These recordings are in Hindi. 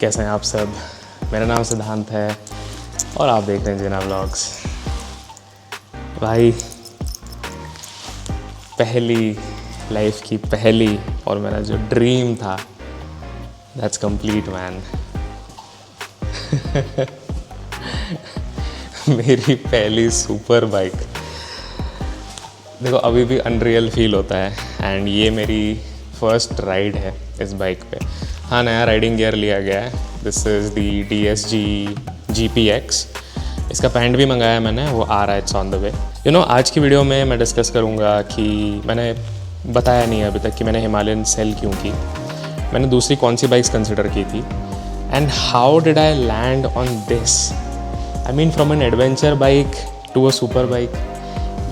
कैसे हैं आप सब। मेरा नाम सिद्धांत है और आप देख रहे हैं जिना व्लॉग्स। भाई पहली लाइफ की पहली और मेरा जो ड्रीम था दैट्स कंप्लीट मैन। मेरी पहली सुपर बाइक। देखो अभी भी अनरियल फील होता है एंड ये मेरी फर्स्ट राइड है इस बाइक पे। हाँ, नया राइडिंग गियर लिया गया है। This is the DSG GPX। इसका पैंट भी मंगाया है मैंने, वो आ रहा है, इट्स ऑन द वे। आज की वीडियो में मैं डिस्कस करूँगा कि मैंने बताया नहीं है अभी तक कि मैंने हिमालयन सेल क्यों की, मैंने दूसरी कौन सी बाइक्स कंसिडर की थी and how did I land on this. I mean from an adventure bike to a super bike,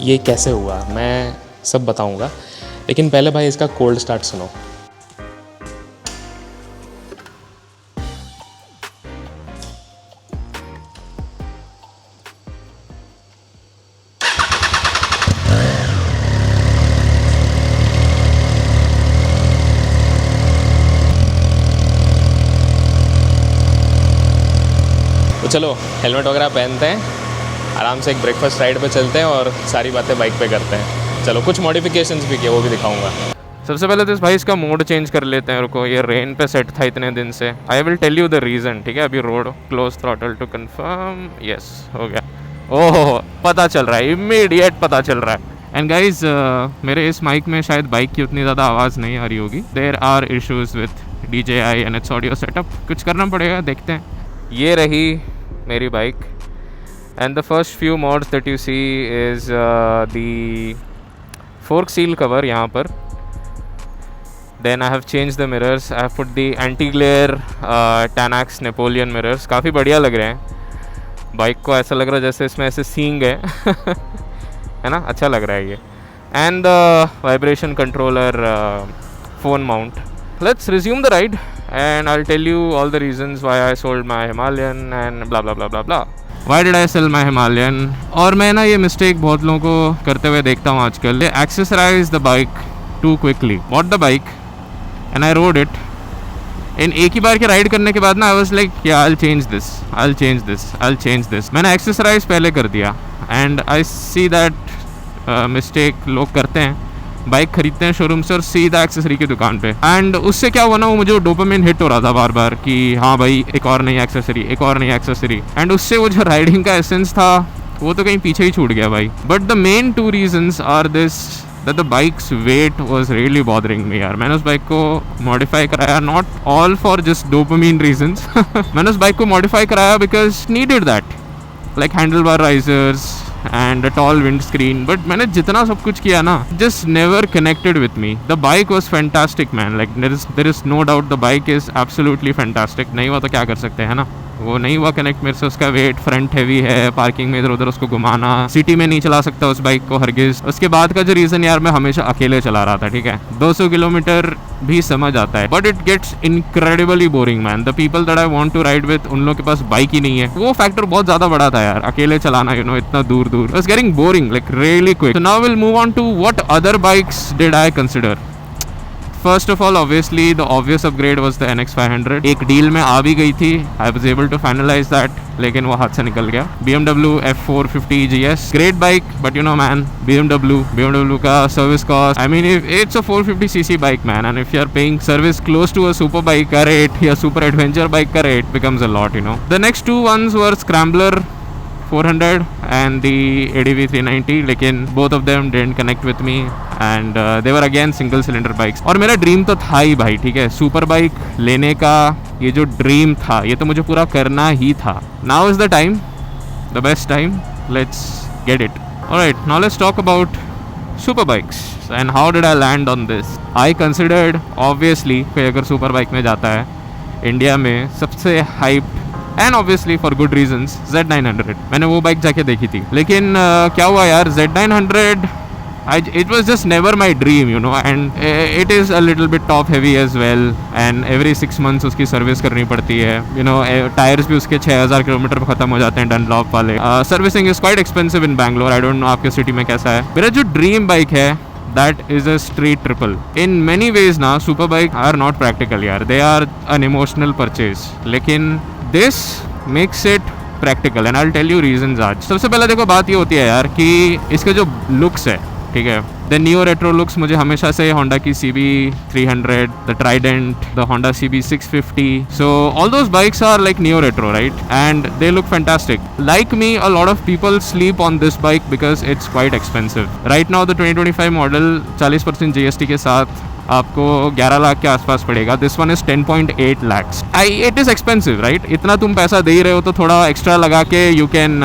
ये कैसे हुआ मैं सब बताऊँगा। लेकिन पहले भाई इसका कोल्ड स्टार्ट सुनो। तो चलो हेलमेट वगैरह पहनते हैं, आराम से एक ब्रेकफास्ट राइड पे चलते हैं और सारी बातें बाइक पे करते हैं। चलो कुछ मॉडिफिकेशंस भी किए, वो भी दिखाऊंगा। सबसे पहले तो इस भाई इसका मोड चेंज कर लेते हैं। रुको, ये रेन पे सेट था इतने दिन से। I will tell you the reason, ठीक है। अभी road close throttle to confirm, yes हो गया। ओह पता चल रहा है, इमीडिएट पता चल रहा है। एंड गाइज मेरे इस माइक में शायद बाइक की उतनी ज़्यादा आवाज़ नहीं आ रही होगी। There are issues with DJI and it's audio setup, कुछ करना पड़ेगा, देखते हैं। ये रही मेरी bike and the first few mods that you see is the fork seal cover यहाँ पर। Then I have change the mirrors, I have put the anti glare Tanax Napoleon mirrors. काफ़ी बढ़िया लग रहे हैं। बाइक को ऐसा लग रहा है जैसे इसमें ऐसे सींग है है ना, अच्छा लग रहा है ये। And vibration controller phone mount. Let's resume the ride and I'll tell you all the reasons why I sold my Himalayan and blah blah blah blah blah. Why did I sell my Himalayan? और मैं ना ये मिस्टेक बहुत लोगों को करते हुए देखता हूँ आजकल। They accessorize the bike too quickly. Bought the bike and I rode it. इन एक ही बार के राइड करने के बाद ना I was like yeah I'll change this, I'll change this, I'll change this. मैंने accessorize पहले कर दिया and I see that mistake लोग करते हैं। बाइक खरीदते हैं शोरूम से और सीधा एक्सेसरी की दुकान पे। एंड उससे क्या हुआ ना, वो मुझे डोपामिन हिट हो रहा था बार बार कि हाँ भाई एक और नई एक्सेसरी, एक और नई एक्सेसरी। एंड उससे वो जो राइडिंग का एसेंस था वो तो कहीं पीछे ही छूट गया भाई। But the main two reasons are this that the bike's weight was really bothering me यार। मैंने उस बाइक को मॉडिफाई कराया not all for just dopamine reasons. मैंने उस बाइक को मॉडिफाई कराया because needed that, like handlebar risers and a tall windscreen. But मैंने जितना सब कुछ किया ना, just never connected with me. The bike was fantastic man, like there is no doubt the bike is absolutely fantastic. नहीं हुआ तो क्या कर सकते हैं ना, वो नहीं हुआ कनेक्ट मेरे से। उसका वेट फ्रंट हैवी है, पार्किंग में इधर उधर उसको घुमाना, सिटी में नहीं चला सकता उस बाइक को हरगिज। उसके बाद का जो रीज़न यार, मैं हमेशा अकेले चला रहा था, ठीक है। 200 किलोमीटर भी समझ आता है but it gets incredibly boring man. The people that I want to ride with, उन लोगों के पास बाइक ही नहीं है। वो फैक्टर बहुत ज़्यादा बड़ा था यार, अकेले चलाना इतना दूर दूर। It's getting boring like really quick. So now will move on to what other bikes did I consider. First off all obviously the obvious upgrade was the NX 500। एक डील में आ भी गई थी, I was able to finalize that, लेकिन वो हाथ से निकल गया। BMW F450 GS, great bike but you know man, BMW का service cost, I mean it's a 450cc bike man, and if you are paying service close to a super bike का रेट या सुपर एडवेंचर बाइक का rate becomes a lot, you know. The next two ones were scrambler 400 and the ADV 390, लेकिन both of them didn't connect with me and they were again single cylinder bikes। और मेरा ड्रीम तो था ही भाई, ठीक है, सुपर बाइक लेने का। ये जो ड्रीम था ये तो मुझे पूरा करना ही था। Now is the time, the best time, let's get it। Alright, now let's talk about super bikes and how did I land on this। I considered obviously कोई अगर सुपर बाइक में जाता है इंडिया में सबसे hyped and obviously for good reasons Z900। मैंने वो बाइक जाके देखी थी, लेकिन क्या हुआ यार, Z900 it was just never my dream, you know, and it is a little bit top heavy as well and every 6 months उसकी सर्विस करनी पड़ती है, you know, टायर्स भी उसके 6000 किलोमीटर पर ख़त्म हो जाते हैं डनलॉप वाले। Servicing is quite expensive in Bangalore, I don't know आपके सिटी में कैसा है। मेरा जो ड्रीम बाइक है that is a street triple. In many ways ना super bike are not practical यार, they are an emotional purchase, लेकिन this makes it practical and I'll tell you reasons आज. सबसे पहले देखो बात ये होती है यार कि इसके जो looks है, ठीक है, द न्यू रेट्रो लुक्स मुझे हमेशा से होंडा की CB300, the Trident, the Honda CB650, so all those bikes are like new retro, right, and they look fantastic. Like me, a lot of people sleep on this bike because it's quite expensive. Right now the 2025 model 40% GST के साथ आपको 11 लाख के आसपास पड़ेगा. This one is 10.8 lakhs. It is expensive, right. इतना तुम पैसा दे ही रहे हो तो थोड़ा एक्स्ट्रा लगा के you can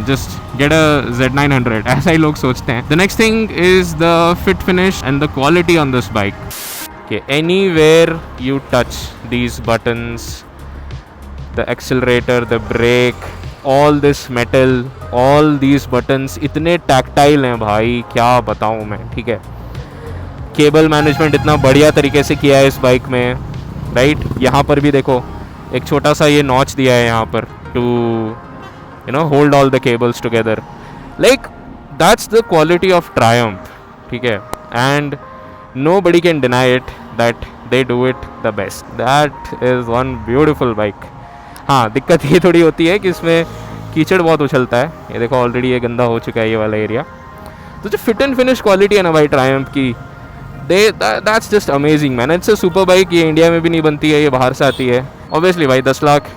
just get a Z900, ऐसा ही लोग सोचते हैं. The next thing is the fit finish and the quality on this bike. Okay, anywhere you touch these buttons, the accelerator, the brake, all this metal, all these buttons इतने tactile हैं भाई, क्या बताऊँ मैं, ठीक है. केबल मैनेजमेंट इतना बढ़िया तरीके से किया है इस बाइक में, राइट. यहाँ पर भी देखो एक छोटा सा ये नॉच दिया है यहाँ पर to hold all the cables together. Like that's the quality of Triumph, ठीक है, and nobody can deny it that they do it the best. That is one beautiful bike. हाँ, दिक्कत ये थोड़ी होती है कि इसमें कीचड़ बहुत उछलता है. ये देखो ऑलरेडी ये गंदा हो चुका है ये वाला एरिया. तो जो फिट एंड फिनिश क्वालिटी है ना भाई Triumph की, that's just amazing man. It's a super bike. ये इंडिया में भी नहीं बनती है, ये बाहर से आती है. Obviously भाई 10 लाख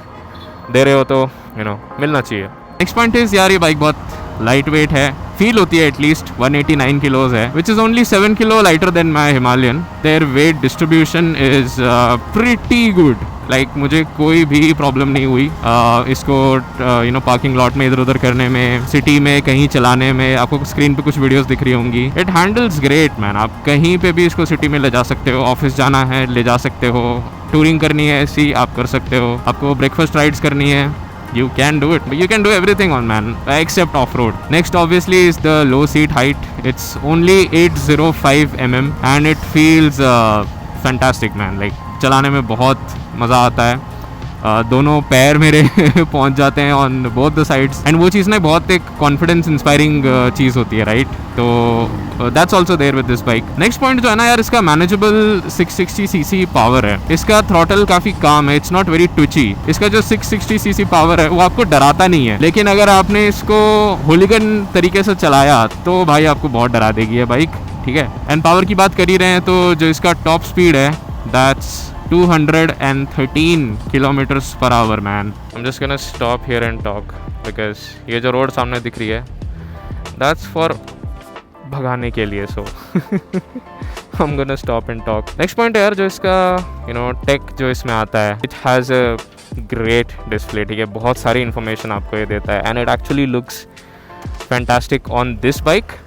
दे रहे हो तो मिलना चाहिए. नेक्स्ट पॉइंट इज यार ये बाइक बहुत लाइट वेट है, फील होती है एटलीस्ट 189 किलोज है, which is only 7 kilo lighter than my Himalayan. Their weight distribution is pretty good. Like मुझे कोई भी प्रॉब्लम नहीं हुई इसको पार्किंग लॉट में इधर उधर करने में, सिटी में कहीं चलाने में. आपको स्क्रीन पे कुछ वीडियोस दिख रही होंगी. It handles great man. आप कहीं पे भी इसको सिटी में ले जा सकते हो, ऑफिस जाना है ले जा सकते हो, टूरिंग करनी है ऐसी आप कर सकते हो, आपको ब्रेकफास्ट राइड्स करनी है, you can do it. You can do everything on man except off-road. Next obviously is the low seat height. It's only 805 mm and it feels fantastic man. Like चलाने में बहुत मज़ा आता है. दोनों पैर मेरे पहुंच जाते हैं on both the sides and वो चीज़ ना बहुत एक कॉन्फिडेंस इंस्पायरिंग चीज़ होती है, राइट. तो that's also there with this bike. Next point जो है ना यार, इसका मैनेजेबल 660 cc पावर है. इसका थ्रॉटल काफ़ी काम है, इट्स नॉट वेरी ट्विची. इसका जो 660 cc पावर है वो आपको डराता नहीं है, लेकिन अगर आपने इसको होलीगन तरीके से चलाया तो भाई आपको बहुत डरा देगी ये बाइक, ठीक है. एंड पावर की बात कर ही रहे हैं तो जो इसका टॉप स्पीड है that's 213 kilometers per hour man. I'm just gonna stop here and talk because ये जो रोड सामने दिख रही है that's for भगाने के लिए. so I'm gonna stop and talk. Next point है यार जो इसका टेक जो इसमें आता है, it has a great display, ठीक है. बहुत सारी information आपको ये देता है and it actually looks fantastic on this bike.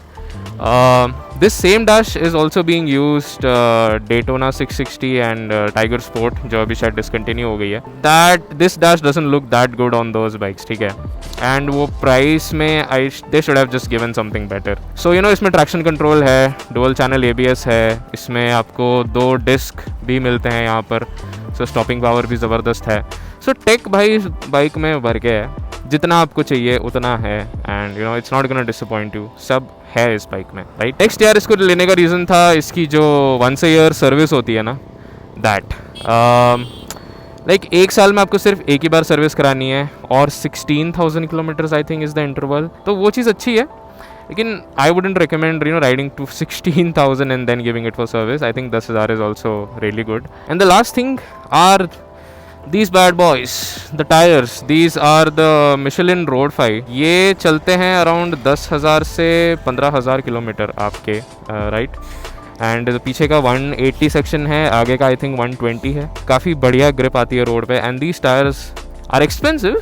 This same dash is also being used Daytona 660 and Tiger Sport जो अभी शायद डिसकंटिन्यू हो गई है. This dash doesn't look that good on those bikes, ठीक है. and वो प्राइस में they should have just given something better. so इसमें ट्रैक्शन कंट्रोल है, डुअल चैनल ABS है, इसमें आपको 2 डिस्क भी मिलते हैं यहाँ पर. so स्टॉपिंग पावर भी ज़बरदस्त है. so टेक भाई बाइक में भर के है, जितना आपको चाहिए उतना है and it's not gonna disappoint you. सब है इस बाइक में, राइट. नेक्स्ट यार इसको लेने का रीज़न था इसकी जो 1 ईयर सर्विस होती है ना, दैट लाइक 1 साल में आपको सिर्फ एक ही बार सर्विस करानी है और 16,000 kilometres I think is the interval. तो वो चीज़ अच्छी है, लेकिन I wouldn't recommend riding to 16,000 and then giving it for service. I think 10,000 is also really good. And the last thing are These bad boys, the tires, these are the Michelin Road 5. ये चलते हैं अराउंड 10,000 से 15,000 किलोमीटर आपके, राइट. एंड पीछे का 180 सेक्शन है, आगे का आई थिंक 120 है. काफ़ी बढ़िया ग्रिप आती है रोड पे. And these tires are expensive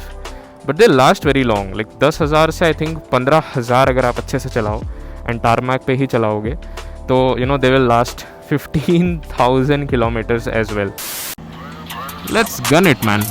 but they last very long. like 10,000 से आई थिंक 15,000 अगर आप अच्छे से चलाओ एंड टारमैक पे ही चलाओगे तो they will last 15,000 kilometers as well. Let's gun it man.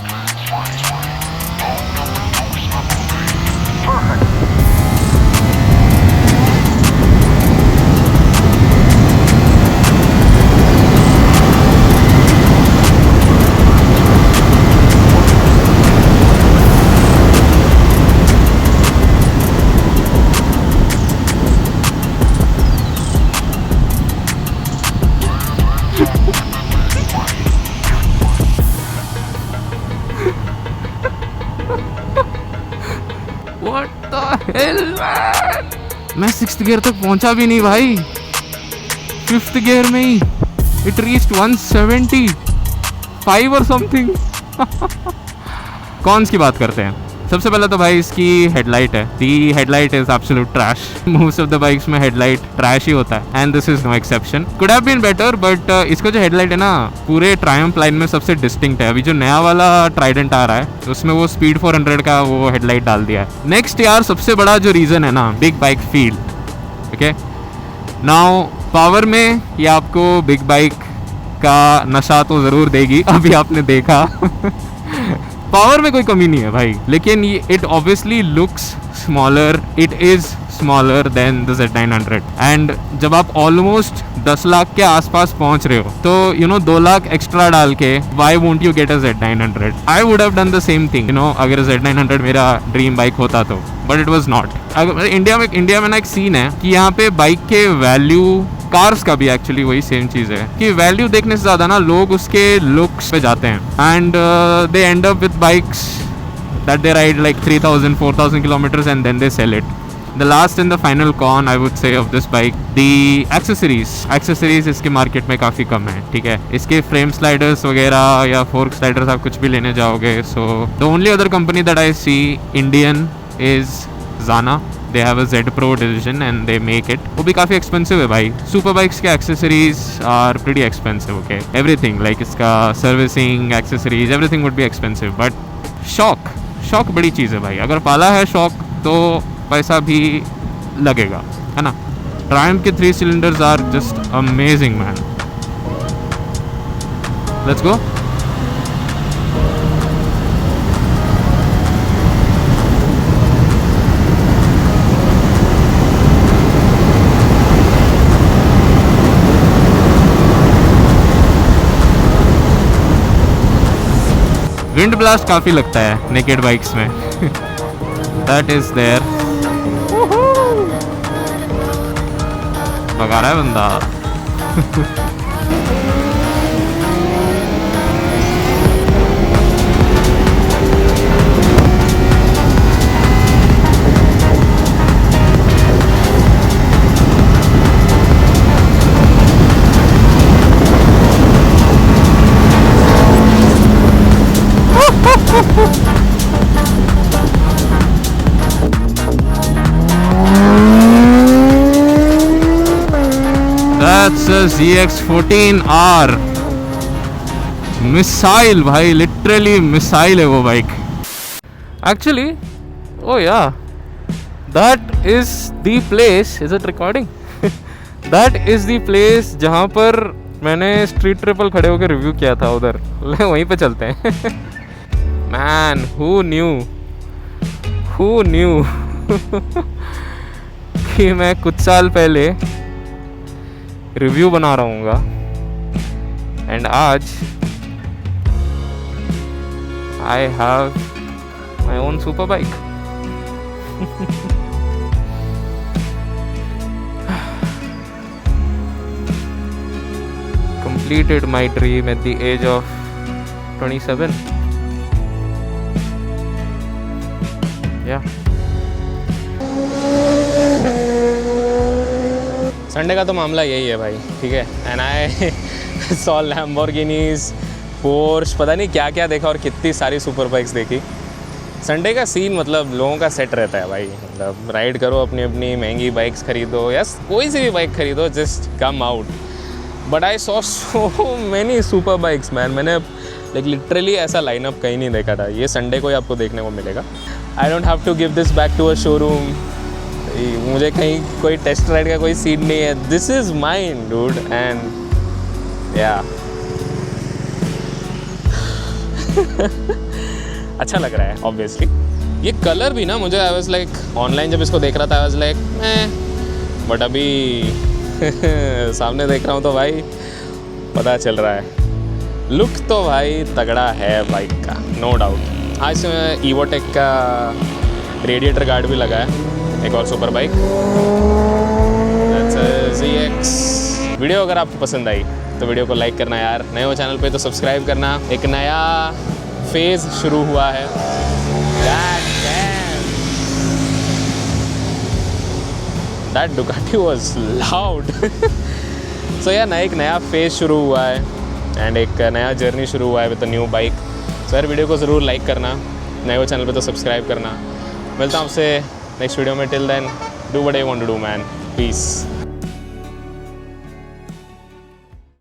मैं 6th गियर तक पहुंचा भी नहीं भाई, 5th गियर में ही इट रीच्ड 175 और समथिंग। कौन की बात करते हैं? सबसे पहले तो भाई इसकी हेडलाइट है, the headlight is absolute trash. Most of the bikes में हेडलाइट ट्रैश ही होता है and this is no exception. Could have been better, but इसका जो हेडलाइट है ना पूरे ट्रायम्फ लाइन में सबसे डिस्टिंक्ट है। अभी जो नया वाला ट्राइडेंट आ रहा है उसमें वो स्पीड 400 का वो हेडलाइट डाल दिया है। नेक्स्ट यार सबसे बड़ा जो रीजन है ना, big bike feel. Okay, now power में ये आपको बिग बाइक का नशा तो जरूर देगी, अभी आपने देखा। पावर में कोई कमी नहीं है भाई, लेकिन ये it obviously looks smaller, it is smaller than the Z900 and जब आप ऑलमोस्ट 10 लाख के आसपास पहुंच रहे हो तो यू नो 2 लाख एक्स्ट्रा डाल के why won't you get a Z900? I would have done the same thing, you know, अगर Z900 मेरा ड्रीम बाइक होता तो, but it was not. India में ना एक सीन है कि यहाँ पे बाइक के वैल्यू, कार्स का भी एक्चुअली वही सेम चीज़ है कि वैल्यू देखने से ज़्यादा ना लोग उसके लुक्स पे जाते हैं and they end up with bikes that they ride like 3000-4000 kilometres and then they sell it. The last and the final con I would say of this bike, the accessories इसके मार्केट में काफ़ी कम है, ठीक है। इसके फ्रेम स्लाइडर्स वगैरह या फोर्क स्लाइडर्स आप कुछ भी लेने जाओगे, so the only other company that I see Indian is Zana. They have a Z Pro division and they make it. वो भी काफ़ी एक्सपेंसिव है भाई। सुपर बाइक्स के accessories are pretty expensive, okay, everything like इसका servicing, accessories, everything would be expensive, but शौक बड़ी चीज़ है भाई। अगर पाला है शौक तो पैसा भी लगेगा, है ना। ट्रायम्फ के 3 cylinders are just amazing man. Let's go. Wind blast काफ़ी लगता है नेकेड बाइक्स में। That is there. भगा रहा है बंदा। That's a ZX14R मिसाइल भाई, लिटरली मिसाइल है वो बाइक। Actually oh yeah, that is the place, is it recording? That is the place जहाँ पर मैंने स्ट्रीट ट्रिपल खड़े होकर रिव्यू किया था उधर। वहीं पे चलते हैं। Man, who knew कि मैं कुछ साल पहले रिव्यू बना रहा हूँगा एंड आज I have my own super bike. Completed my dream at the age of 27. Yeah. Sunday का तो मामला यही है भाई, ठीक है। एंड आई सॉ लैम्बोर्गिनीज, पोर्श, पता नहीं क्या क्या देखा और कितनी सारी सुपर बाइक्स देखी। संडे का सीन मतलब लोगों का सेट रहता है भाई, मतलब राइड करो, अपनी अपनी महंगी बाइक्स खरीदो या कोई सी भी बाइक खरीदो, just come out. But I saw so many super bikes man. मैंने लाइक लिटरली ऐसा लाइनअप कहीं नहीं देखा था। ये संडे को ही आपको देखने को मिलेगा। I don't have to give this back to a showroom. मुझे कहीं कोई टेस्ट राइड का कोई सीन नहीं है। This is mine dude and या अच्छा लग रहा है ऑब्वियसली। ये कलर भी ना मुझे आई वाज लाइक ऑनलाइन जब इसको देख रहा था आई वाज लाइक बट अभी सामने देख रहा हूँ तो भाई पता चल रहा है लुक तो भाई तगड़ा है बाइक का, नो डाउट। आज इसमें ईवोटेक का रेडिएटर गार्ड भी लगा है, एक और सुपर बाइक ZX। वीडियो अगर आपको पसंद आई तो वीडियो को लाइक करना यार, नए हो चैनल पे तो सब्सक्राइब करना। एक नया फेज़ शुरू हुआ है। That Ducati was loud. So यार एक नया फेज शुरू हुआ है एंड एक नया जर्नी शुरू हुआ है विद अ न्यू बाइक। सो यार वीडियो को ज़रूर लाइक करना, नए हो चैनल पे तो सब्सक्राइब करना। मिलता हूँ आपसे नेक्स्ट वीडियो में। Till then do what you want to do man. Piece.